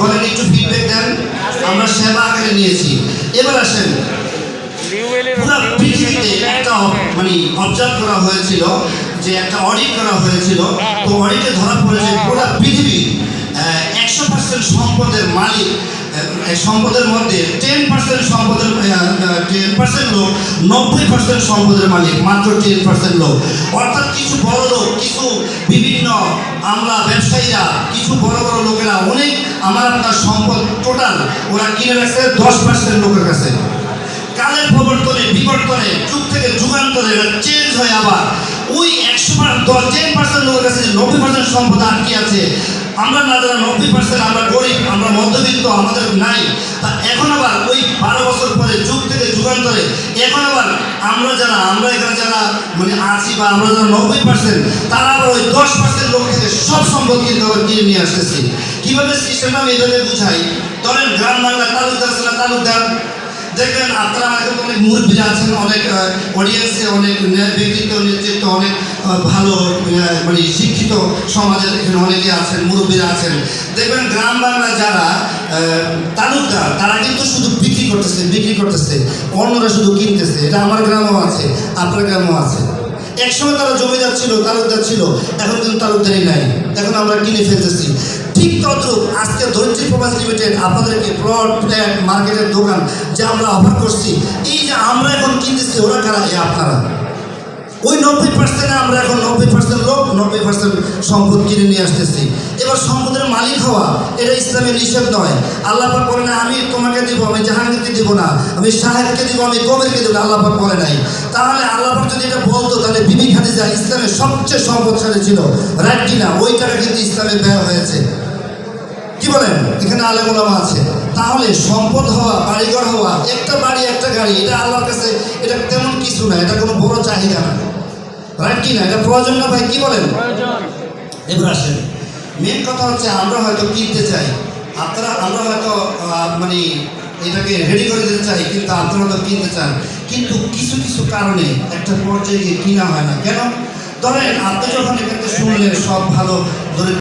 বলেন, একটু ফিডব্যাক দেন। আমরা সেবা আকারে নিয়েছি। এবার আসেন, পুরো পৃথিবীতে একটা মানে অবজার্ভ করা হয়েছিল, যে একটা অডিট করা হয়েছিল। তো অডিটে ধরা পড়েছে পুরো পৃথিবী 100% সম্পদের মালিক, সম্পদের মধ্যে 10% সম্পদের 10% লোক 90% সম্পদের মালিক মাত্র 10% লোক। অর্থাৎ কিছু বড় লোক, কিছু বিভিন্ন আমরা ব্যবসায়ীরা, কিছু বড় বড় লোকেরা অনেক আমার আপনার সম্পদ টোটাল ওরা কিনে রাখছে 10% লোকের কাছে। কালের প্রবর্তনে বিবর্তনে যুগ থেকে যুগান্তরে চেঞ্জ হয়, আবার ওই 10% লোকের কাছে 90% সম্পদ আটকে আছে। আমরা না যারা 90%, আমরা গরিব, আমরা মধ্যবিত্ত, আমাদের নাই। তা এখন আবার ওই 12 বছর পরে যুগ থেকে যুগান্তরে এখন আবার আমরা এখানে যারা মানে আছি, বা আমরা যারা 90%, তারা আবার ওই 10% লোক থেকে সব সম্পদ কিন্তু আবার কিনে নিয়ে আসতেছি। কীভাবে সিস্টেমটা আমি এভাবে বুঝাই, ধরেন গ্রাম বাংলা তালুকদার ছিল, তালুকদার দেখবেন আপনারা আমাদের অনেক মুরব্বীরা আছেন, অনেক অডিয়েন্সে অনেক ব্যক্তিত্ব নেতৃত্ব অনেক ভালো মানে শিক্ষিত সমাজের এখানে অনেকে আছেন, মুরব্বীরা আছেন। দেখবেন গ্রাম বাংলা যারা তালুকদার, তারা কিন্তু শুধু বিক্রি করতেছে, অন্যরা শুধু কিনতেছে। এটা আমার গ্রামেও আছে, আপনার গ্রামেও আছে। একসময় তারা জমিদার ছিল, তালুকদার ছিল, এখন কিন্তু তালুকদারই নাই, এখন আমরা কিনে ফেলতেছি। ঠিক তদ্রুপ আজকে ধৈর্যী প্রবাস লিমিটেড আপনাদেরকে প্লট, ফ্ল্যাট, মার্কেটের দোকান যে আমরা অফার করছি, এই যে আমরা এখন কিনতেছি, ওরা কারা? আপনারা। ওই 90% আমরা এখন 90% লোক 90% সম্পদ কিনে নিয়ে আসতেছি। এবার সম্পদের মালিক হওয়া এটা ইসলামের নিষেধ নয়। আল্লাহ পাক বলে না আমি তোমাকে দিব, আমি জাহাঙ্গীরকে দিব না, আমি সাহেবকে দিব, আমি কবিরকে দেবো, আল্লাহ পাক বলে নাই। তাহলে আল্লাহ পাক যদি এটা বলতো, তাহলে বিবি খাদিজা ইসলামের সবচেয়ে সম্পদশালী ছিল, রাইট কিনা? ওই টাকা কিন্তু ইসলামে ব্যয় হয়েছে। কি বলেন? এখানে আলেম ওলামা আছে। তাহলে সম্পদ হওয়া, বাড়িঘর হওয়া, একটা বাড়ি একটা গাড়ি, এটা আল্লাহর কাছে এটা তেমন কিছু না, এটা কোনো বড় চাহিদা না, রাইট কি না? এটা প্রয়োজন না ভাই, কি বলেন? এবার আসেন, মেন কথা হচ্ছে আমরা হয়তো কিনতে চাই, আমরা হয়তো মানে এটাকে রেডি করে দিতে চাই, কিন্তু আপনারা হয়তো কিনতে চান, কিন্তু কিছু কিছু কারণে একটা পর্যায়ে কিনা হয় না। কেন? ধরেন আপনি যখন এখানে শুনলেন সব ভালো ধরে